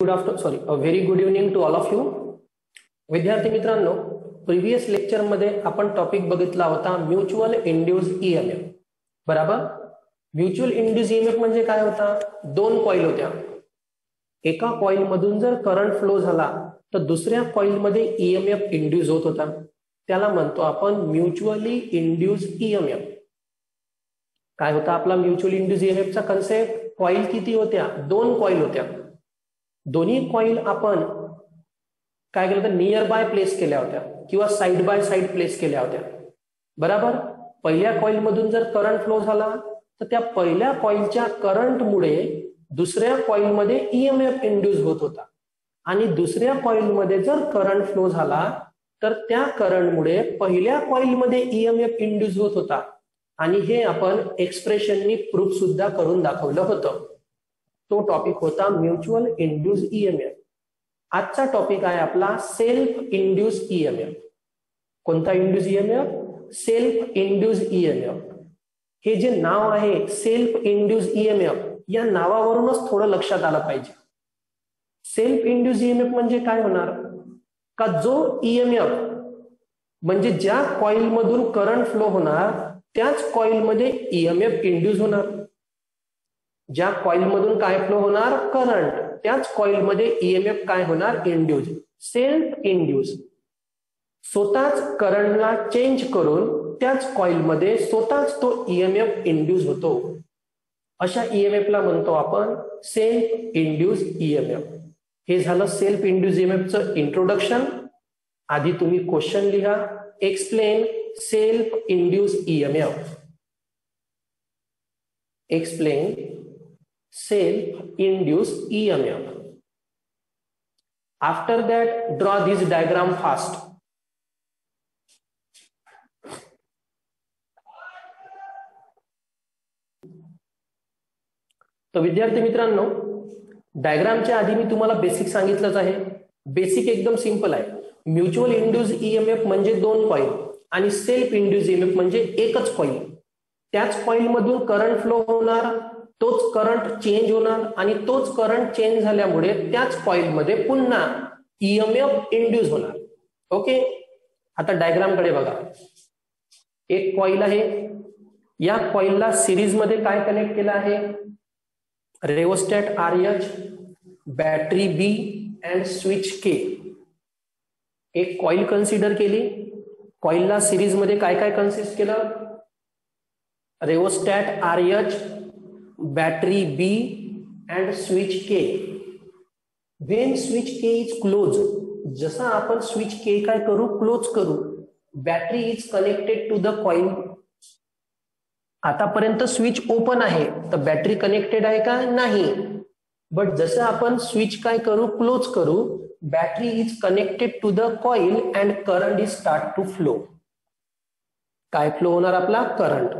Very good evening to all of you. विद्यार्थी मित्रांनो, previous lecture मध्ये आपण टॉपिक बघितला होता म्युच्युअल इंड्यूस ईएमएफ. बरोबर. म्युच्युअल इंड्यूस ईएमएफ म्हणजे काय होता? दोन कॉईल होत्या. एका कॉईल मधून जर करंट फ्लो झाला तर दुसऱ्या कॉईल मध्ये ईएमएफ इंड्यूस होत होता. त्याला म्हणतो आपण म्युच्युअली इंड्यूस ईएमएफ. काय होता आपला म्युच्युअल इंड्यूस ईएमएफचा कन्सेप्ट? कॉईल किती होत्या? दोन कॉईल होत्या. दोन्ही कॉईल आपण काय केलं तर नियर बाय प्लेस केल्या होत्या किंवा साइड बाय साइड प्लेस केल्या होत्या. बरोबर. पहिल्या कॉईल मधून जर करंट फ्लो झाला तर त्या पहिल्या कॉईलच्या करंटमुळे दुसऱ्या कॉईलमध्ये ईएमएफ इंड्यूस होत होता आणि दुसऱ्या कॉईलमध्ये जर करंट फ्लो झाला तर त्या करंटमुळे पहिल्या कॉईलमध्ये ईएमएफ इंड्यूस होत होता आणि हे आपण एक्सप्रेशननी प्रूफ सुद्धा करून दाखवलं होतं. तो टॉपिक होता म्युच्युअल इंड्यूस ईएमएफ. आजचा टॉपिक आहे आपला सेल्फ इंड्यूस ईएमएफ. कोणता induce EMF? Self induce EMF. हे जे नाव आहे सेल्फ इंड्यूस ईएमएफ, या नावावरूनच थोडं लक्षात आलं पाहिजे. सेल्फ इंड्यूस ईएमएफ म्हणजे काय होणार? का जो ईएमएफ म्हणजे ज्या कॉईल मधून करंट फ्लो होणार त्याच कॉईल मध्ये ईएमएफ इंड्यूस होणार. ज्या कॉईल मधून काय फ्लो होणार? करंट. त्याच कॉईल मध्ये ईएमएफ काय होणार? इंड्यूस. Self induce. स्वतःच करंटला चेंज करून त्याच कॉईल मध्ये स्वतःच तो ईएमएफ इंड्यूस होतो. अशा ईएमएफला म्हणतो आपण सेल्फ इंड्यूस ईएमएफ. हे झालं सेल्फ इंड्यूस ईएमएफचं इंट्रोडक्शन. आधी तुम्ही क्वेश्चन लिहा. Explain self induce EMF. Explain self induce EMF. After that, draw this diagram fast. तर विद्यार्थी मित्रांनो, डायग्रामच्या आधी मी तुम्हाला बेसिक सांगितलंच आहे. बेसिक एकदम सिंपल आहे. म्युच्युअल इंड्यूस ईएमएफ म्हणजे दोन कॉईल आणि सेल्फ इंड्यूस ईएमएफ म्हणजे एकच कॉईल. त्याच कॉईल मधून करंट फ्लो होणार, तोच करंट चेंज होणार आणि तोच करंट चेंज झाल्यामुळे त्याच कॉईल मध्ये पुन्हा ईएमएफ इंड्यूस होणार. ओके. आता डायग्राम कडे बघा. एक कॉईल आहे. या कॉईलला सिरीज मध्ये काय कनेक्ट केलं आहे? रेओस्टॅट RH, battery B and switch K. एक कॉईल कन्सिडर केली. कॉईलला सिरीज मध्ये काय काय कन्सिस्ट केलं? रेओस्टॅट RH, battery B and switch K. When switch K is closed, जसा आपण switch K काय करू? क्लोज करू. Battery is connected to the coil. आतापर्यंत स्विच ओपन आहे तर बॅटरी कनेक्टेड आहे का? नाही. बट जसं आपण स्विच काय करू? क्लोज करू. Battery is connected to the coil and current is start to flow. काय फ्लो होणार आपला? करंट.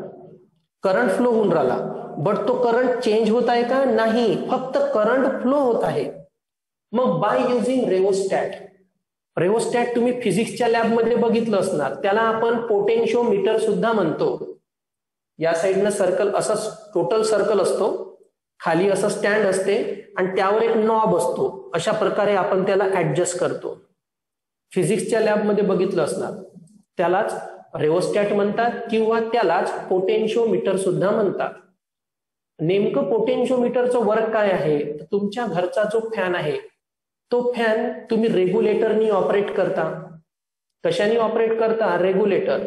करंट फ्लो होऊन राहिला. बट तो करंट चेंज होत आहे का? नाही. फक्त करंट फ्लो होत आहे. मग बाय युझिंग रेओस्टॅट. रेओस्टॅट तुम्ही फिजिक्सच्या लॅबमध्ये बघितलं असणार. त्याला आपण पोटेन्शिओमीटर सुद्धा म्हणतो. या साईडनं सर्कल असा टोटल सर्कल असतो, खाली असं स्टँड असते आणि त्यावर एक नॉब असतो. अशा प्रकारे आपण त्याला ऍडजस्ट करतो. फिजिक्सच्या लॅबमध्ये बघितलं असणार. त्यालाच रेओस्टॅट म्हणतात किंवा त्यालाच पोटेन्शिओमीटर सुद्धा म्हणतात. नेमकं पोटेन्शिओमीटरचं वर्क काय आहे? तुमच्या घरचा जो फॅन आहे तो फॅन तुम्ही रेग्युलेटरनी ऑपरेट करता. कशाने ऑपरेट करता? रेग्युलेटर.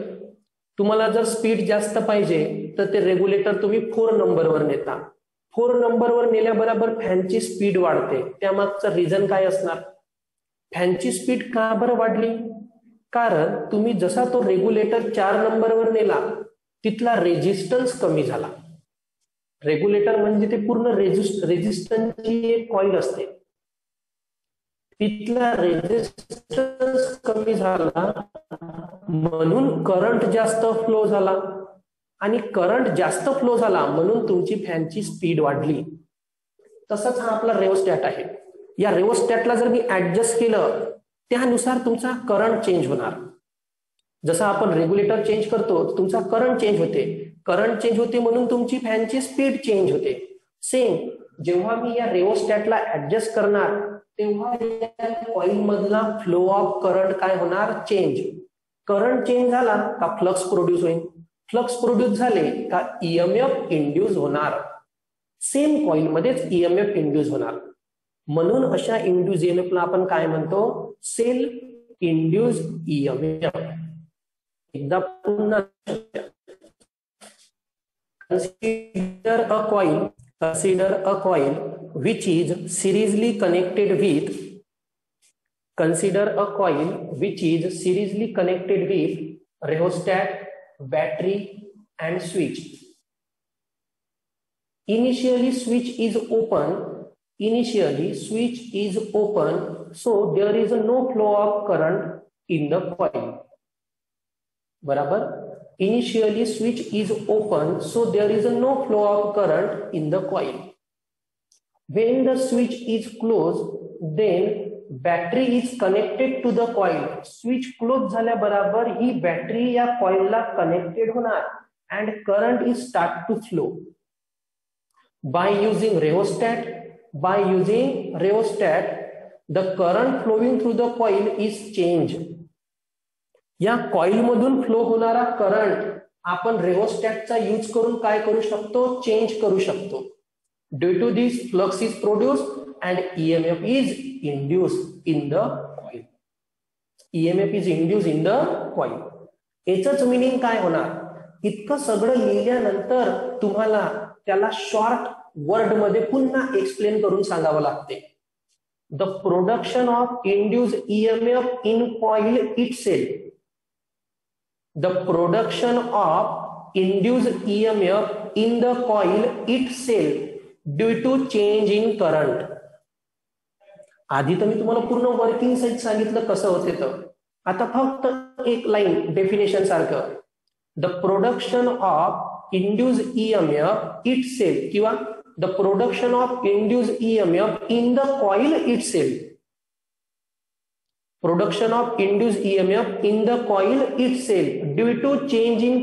तुम्हाला जर स्पीड जास्त पाहिजे तर ते रेग्युलेटर तुम्ही 4 नंबरवर नेता. 4 नंबरवर नेल्याबरोबर फॅनची स्पीड वाढते. त्यामागचं रिझन काय असणार? फॅनची स्पीड का बरं वाढली? कारण तुम्ही जसा तो रेग्युलेटर 4 नंबरवर नेला तिथला रेजिस्टन्स कमी झाला. रेग्युलेटर म्हणजे ते पूर्ण रेजिस्टन्सची एक कॉईल असते. तिथला रेजिस्टन्स कमी झाला म्हणून करंट जास्त फ्लो झाला आणि करंट जास्त फ्लो झाला म्हणून तुमची फॅनची स्पीड वाढली. तसंच हा आपला रेओस्टॅट आहे. या रेओस्टॅटला जर मी ऍडजस्ट केलं त्यानुसार तुमचा करंट चेंज होणार. जसं आपण रेग्युलेटर चेंज करतो तुमचा करंट चेंज होते. करंट चेंज होते म्हणून तुमची फॅनची स्पीड चेंज होते. सेम जेव्हा मी या रेओस्टॅटला ऍडजस्ट करणार तेव्हा या कॉइल मधला फ्लो ऑफ करंट काय होणार, चेंज. करंट चेंज झाला का फ्लक्स प्रोड्यूस होईल, फ्लक्स प्रोड्यूस झाले का ईएमएफ इंड्यूस होणार, सेम कॉइल मध्येच ईएमएफ इंड्यूस होणार. म्हणून अशा इंड्यूस ईएमएफ ला आपण काय म्हणतो, सेल्फ इंड्यूस ईएमएफ. एकदा पुन्हा consider a coil which is seriously connected with rheostat, battery and switch. Initially switch is open, so there is no flow of current in the coil. बराबर. Initially switch is open, so there is no flow of current in the coil. When the switch is closed, then battery is connected to the coil. Switch close झाल्या बराबर ही battery या coil ला connected होणार and current is start to flow. By using rheostat, the current flowing through the coil is changed. या coil मधून flow होणारा current आपण रेओस्टॅटचा use करून काय करू शकतो, चेंज करू शकतो. Due to this flux is produce and EMF is induce in the coil. EMF is induce in the coil. याचंच मिनिंग काय होणार, इतकं सगळं लिहिल्यानंतर तुम्हाला त्याला शॉर्ट वर्ड मध्ये पुन्हा एक्सप्लेन करून सांगावं लागते. The production of induce EMF in coil itself. The production of induced EMF in the coil itself due to change in current. आधी तर मी तुम्हाला पूर्ण वर्किंग सहित सांगितलं कसं होते. तर आता फक्त एक लाईन डेफिनेशन सारखं. The production of induced EMF itself किंवा the production of induced EMF in the coil itself. Production of induced EMF in the coil itself due to change in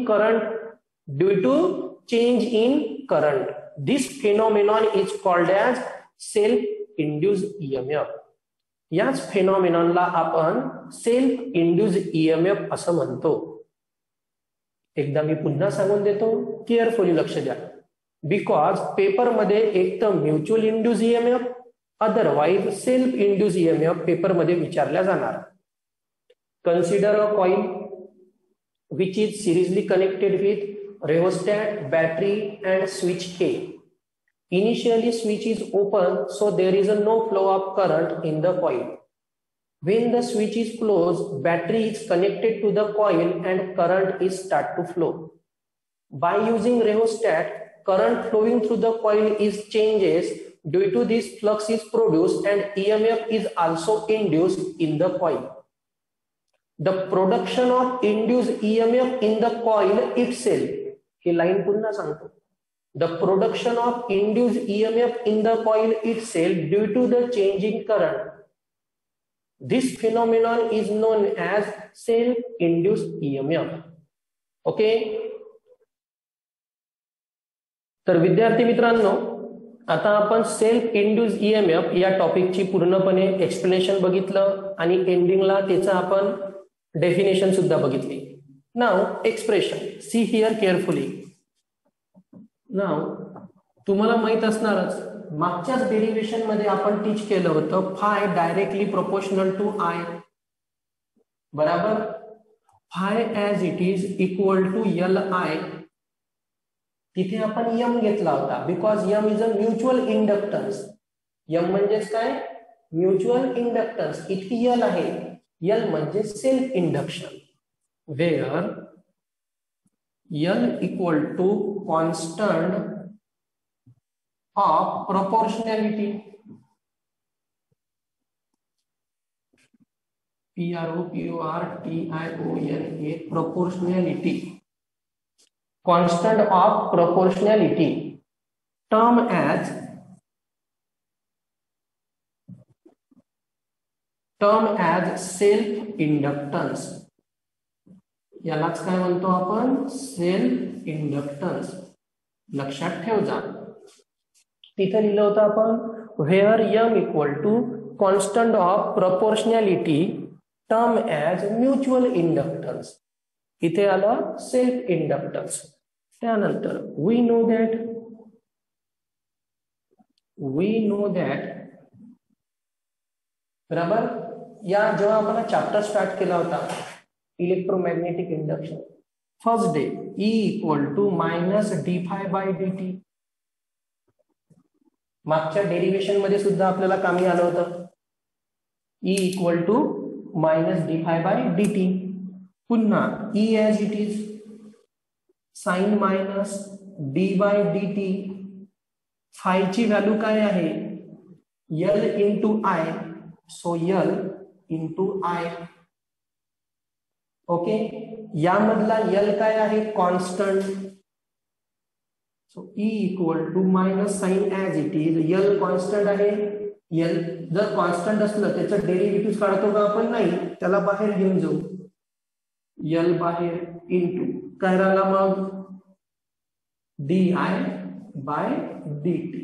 current. This phenomenon is called as self-induced EMF. याच फेनॉमेनॉनला आपण self induced EMF असं म्हणतो. एकदा मी पुन्हा सांगून देतो, carefully लक्ष द्या. बिकॉज पेपर मध्ये एक तर mutual induce EMF, otherwise self induce EMF paper मध्ये विचारल्या जाणार. Consider a coil which is serially connected with rheostat, battery and switch K. Initially switch is open, so there is no flow of current in the coil. When the switch is closed, battery is connected to the coil and current is start to flow. By using rheostat, current flowing through the coil is changes. Due to this, flux is produced and EMF is also induced in the coil. The production of induced EMF in the coil itself. He line पुन्हा सांगतो. The production of induced EMF in the coil itself due to the change in current. This phenomenon is known as self-induced EMF. Okay? तर विद्यार्थी मित्रांनो, आता आपण self induce EMF या टॉपिकची पूर्णपणे explanation बघितलं आणि एंडिंगला त्याचा आपण डेफिनेशन सुद्धा बघितली. Now expression, see here carefully. Now तुम्हाला माहित असणारच, मागच्याच डेरिव्हेशन मध्ये आपण टीच केलं होतं phi directly proportional to I. बराबर. Phi as it is equal to LI. तिथे आपण यम घेतला होता because M is a mutual inductance. M म्हणजेच काय, म्युच्युअल इंडक्टन्स. इथे यल आहे, यल म्हणजे self induction. Where L equal to constant of proportionality. PROPORTIONA, proportionality. Constant of proportionality, term as self inductance. यालाच काय म्हणतो आपण, सेल्फ इंडक्टन्स. लक्षात ठेव जा. तिथे लिहिलं होतं आपण where m equal to constant of proportionality term as mutual inductance. इथे आलं सेल्फ इंडक्टन्स. त्यानंतर वी नो दॅट बरोबर. या जेव्हा आपण चॅप्टर स्टार्ट केला होता electromagnetic induction, first day E equal to minus d∅dt. मागच्या डेरिवेशन मध्ये सुद्धा आपल्याला कामी आलं होतं E equal to minus d∅dt. पुन्हा E ॲज इट इज साइन मायनस d/dt. फायची व्हॅल्यू काय आहे L into I, so L into I. Okay, यामधला L काय आहे constant, so E equal to minus sign as it is. L constant आहे. L जर कॉन्स्टंट असलं त्याचं डेरिव्हेटिव्ह काढतो का आपण, नाही, त्याला बाहेर घेऊन जाऊ. L बाहेर इंटू काय राहिला मग di/dt.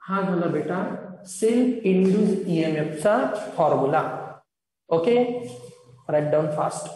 हा झाला बेटा सेल्फ इंड्यूस्ड ईएमएफ चा formula. Okay, write down fast.